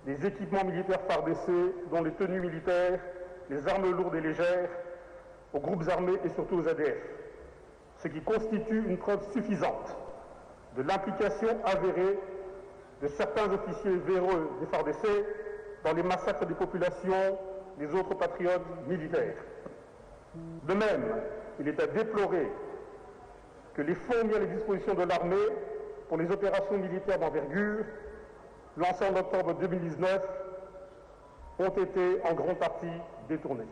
C: des équipements militaires FARDC, dont les tenues militaires, les armes lourdes et légères, aux groupes armés et surtout aux ADF, ce qui constitue une preuve suffisante de l'implication avérée de certains officiers véreux des FARDC dans les massacres des populations des autres patriotes militaires. De même, il est à déplorer que les fonds mis à la disposition de l'armée pour les opérations militaires d'envergure, lancées en octobre 2019, ont été en grande partie détournés.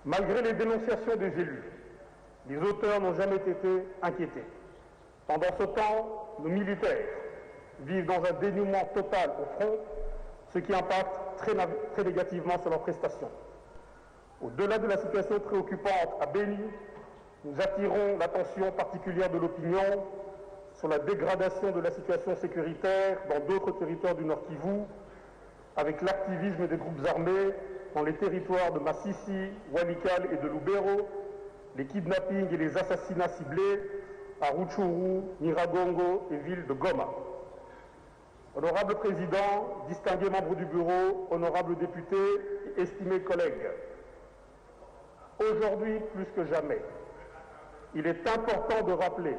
C: Malgré les dénonciations des élus, les auteurs n'ont jamais été inquiétés. Pendant ce temps, nos militaires vivent dans un dénuement total au front, ce qui impacte très négativement sur leurs prestations. Au-delà de la situation préoccupante à Béni, nous attirons l'attention particulière de l'opinion sur la dégradation de la situation sécuritaire dans d'autres territoires du Nord Kivu, avec l'activisme des groupes armés dans les territoires de Massissi, Walikale et de Lubero, les kidnappings et les assassinats ciblés à Rutshuru, Nyiragongo et ville de Goma. Honorable Président, distingués membres du Bureau, honorables députés et estimés collègues, aujourd'hui plus que jamais, il est important de rappeler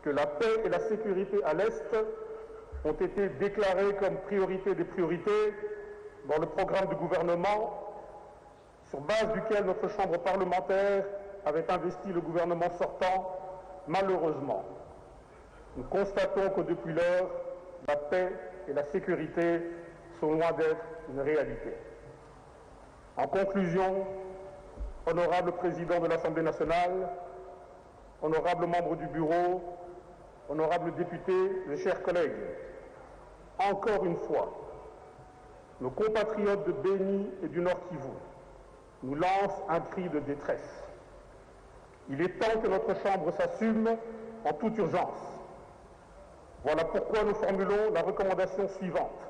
C: que la paix et la sécurité à l'Est ont été déclarées comme priorité des priorités dans le programme du gouvernement, sur base duquel notre chambre parlementaire avait investi le gouvernement sortant. Malheureusement, nous constatons que depuis lors, la paix et la sécurité sont loin d'être une réalité. En conclusion, honorable président de l'Assemblée nationale, honorables membres du bureau, honorables députés et chers collègues, encore une fois, nos compatriotes de Béni et du Nord Kivu nous lancent un cri de détresse. Il est temps que notre Chambre s'assume en toute urgence. Voilà pourquoi nous formulons la recommandation suivante.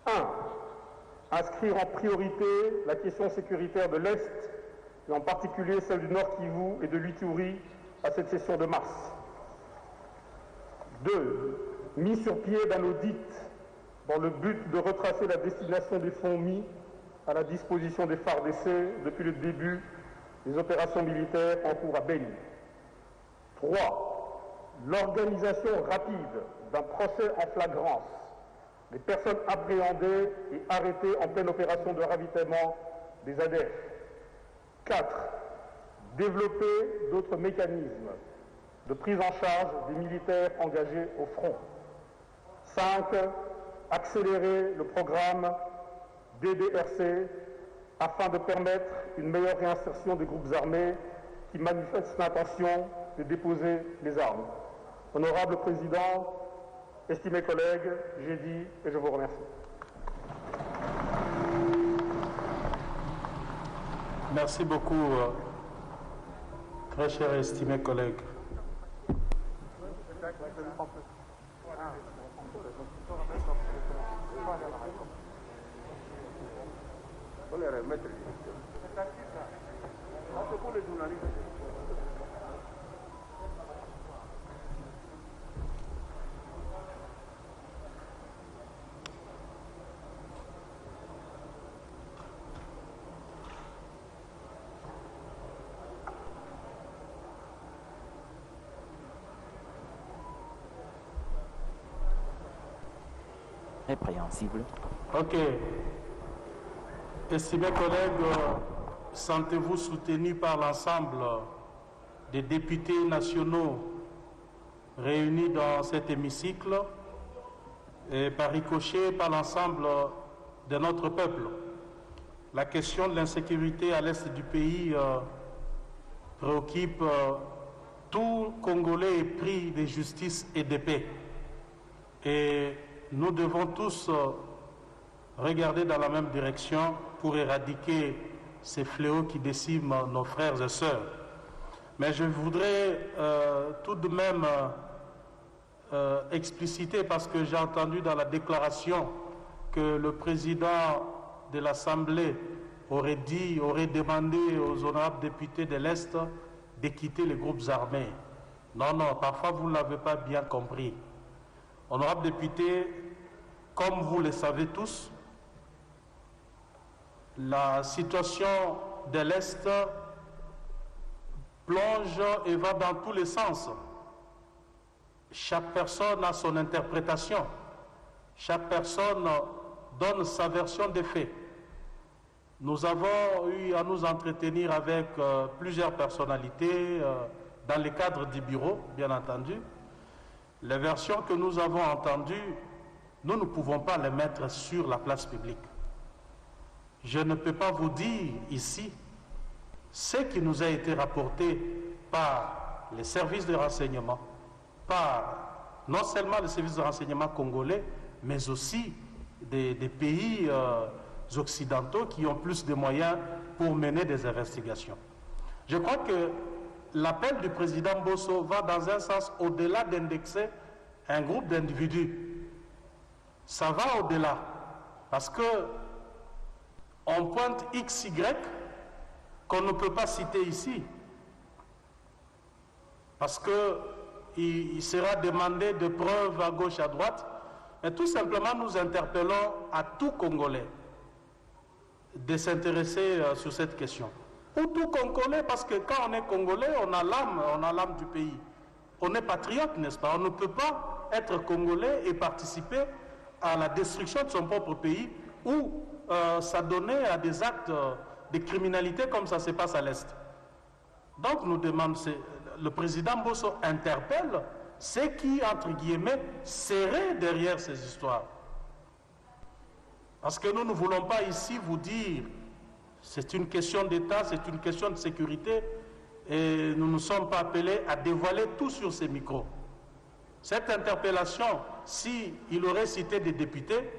C: 1. Inscrire en priorité la question sécuritaire de l'Est, et en particulier celle du Nord Kivu et de l'Ituri, à cette session de mars. 2. Mise sur pied d'un audit dans le but de retracer la destination des fonds mis à la disposition des FARDC depuis le début des opérations militaires en cours à Béni. 3. L'organisation rapide d'un procès en flagrance des personnes appréhendées et arrêtées en pleine opération de ravitaillement des ADF. 4. Développer d'autres mécanismes de prise en charge des militaires engagés au front. 5. Accélérer le programme DDRC afin de permettre une meilleure réinsertion des groupes armés qui manifestent l'intention de déposer les armes. Honorable Président, estimés collègues, j'ai dit et je vous remercie.
A: Merci beaucoup, très chers et estimés collègues.
I: Répréhensible.
A: Ok. Estimés collègues, sentez-vous soutenus par l'ensemble des députés nationaux réunis dans cet hémicycle et par ricochet par l'ensemble de notre peuple. La question de l'insécurité à l'est du pays préoccupe tout Congolais épris de justice et de paix. Et nous devons tous regarder dans la même direction pour éradiquer ces fléaux qui déciment nos frères et sœurs. Mais je voudrais tout de même expliciter, parce que j'ai entendu dans la déclaration que le président de l'Assemblée aurait demandé aux honorables députés de l'Est de quitter les groupes armés. Non, non, parfois vous ne l'avez pas bien compris. Honorables députés, comme vous le savez tous, la situation de l'Est plonge et va dans tous les sens. Chaque personne a son interprétation. Chaque personne donne sa version des faits. Nous avons eu à nous entretenir avec plusieurs personnalités dans le cadre du bureau, bien entendu. Les versions que nous avons entendues, nous ne pouvons pas les mettre sur la place publique. Je ne peux pas vous dire ici ce qui nous a été rapporté par les services de renseignement, par non seulement les services de renseignement congolais, mais aussi des pays occidentaux qui ont plus de moyens pour mener des investigations. Je crois que l'appel du président Bosso va dans un sens au-delà d'indexer un groupe d'individus. Ça va au-delà, parce que on pointe XY qu'on ne peut pas citer ici, parce qu'il sera demandé de preuves à gauche, à droite, mais tout simplement nous interpellons à tout Congolais de s'intéresser sur cette question. Pour tout Congolais, parce que quand on est Congolais, on a l'âme du pays. on est patriote, n'est-ce pas? On ne peut pas être congolais et participer à la destruction de son propre pays ou s'adonner à des actes de criminalité comme ça se passe à l'Est. Donc nous demandons, le président Bosso interpelle ceux qui, entre guillemets, seraient derrière ces histoires. Parce que nous ne voulons pas ici vous dire c'est une question d'État, c'est une question de sécurité et nous ne sommes pas appelés à dévoiler tout sur ces micros. Cette interpellation, s'il aurait cité des députés,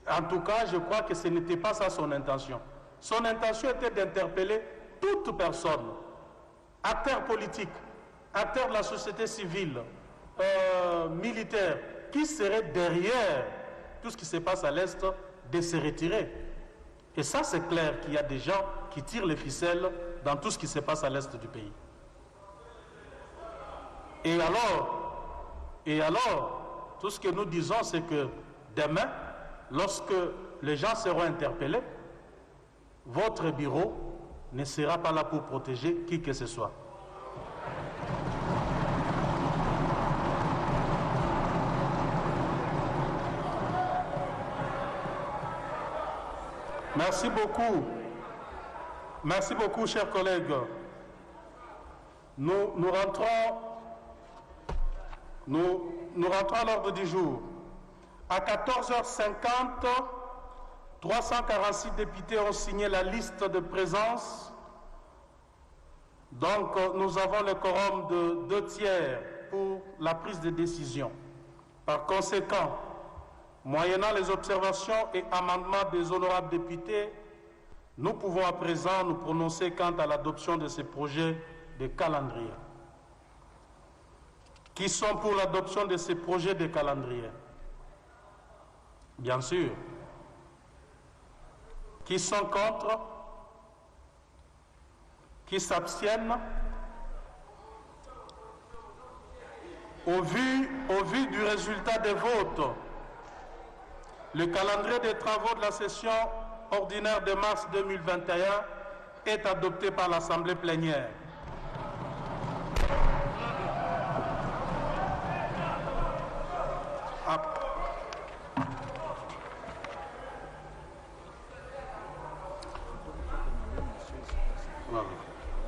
A: en tout cas, je crois que ce n'était pas ça son intention. Son intention était d'interpeller toute personne, acteurs politiques, acteurs de la société civile, militaires, qui serait derrière tout ce qui se passe à l'Est, de se retirer. Et ça, c'est clair qu'il y a des gens qui tirent les ficelles dans tout ce qui se passe à l'Est du pays. Et alors, tout ce que nous disons, c'est que demain, lorsque les gens seront interpellés, votre bureau ne sera pas là pour protéger qui que ce soit. Merci beaucoup. Merci beaucoup, chers collègues. Nous rentrons à l'ordre du jour. À 14h50, 346 députés ont signé la liste de présence. Donc, nous avons le quorum de 2/3 pour la prise de décision. Par conséquent, moyennant les observations et amendements des honorables députés, nous pouvons à présent nous prononcer quant à l'adoption de ces projets de calendrier. Qui sont pour l'adoption de ces projets de calendrier? Bien sûr. Qui sont contre? Qui s'abstiennent? Au vu du résultat des votes, le calendrier des travaux de la session ordinaire de mars 2021 est adopté par l'Assemblée plénière.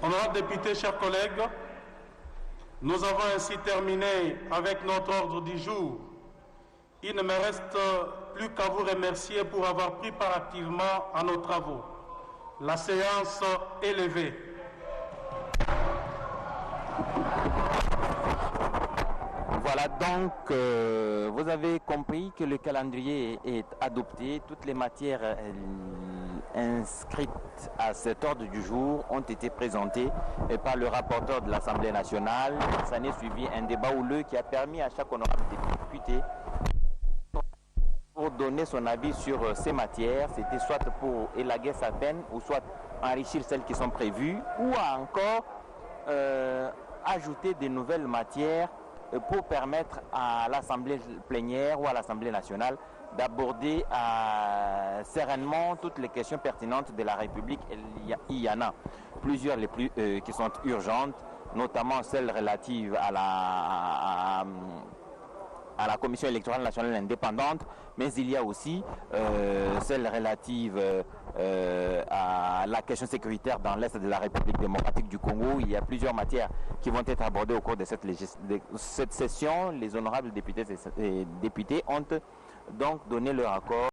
A: Honorables députés, chers collègues, nous avons ainsi terminé avec notre ordre du jour. Il ne me reste plus qu'à vous remercier pour avoir pris part activement à nos travaux. La séance est levée.
I: Voilà donc, vous avez compris que le calendrier est adopté. Toutes les matières inscrites à cet ordre du jour ont été présentées par le rapporteur de l'Assemblée nationale. Ça n'est suivi un débat houleux qui a permis à chaque honorable député pour donner son avis sur ces matières. C'était soit pour élaguer sa peine ou soit enrichir celles qui sont prévues ou encore ajouter de nouvelles matières pour permettre à l'Assemblée plénière ou à l'Assemblée nationale d'aborder sereinement toutes les questions pertinentes de la République. Il y en a plusieurs qui sont urgentes, notamment celles relatives à la Commission électorale nationale indépendante, mais il y a aussi celles relatives à la question sécuritaire dans l'Est de la République démocratique du Congo. Il y a plusieurs matières qui vont être abordées au cours de cette session. Les honorables députés ont donc donné leur accord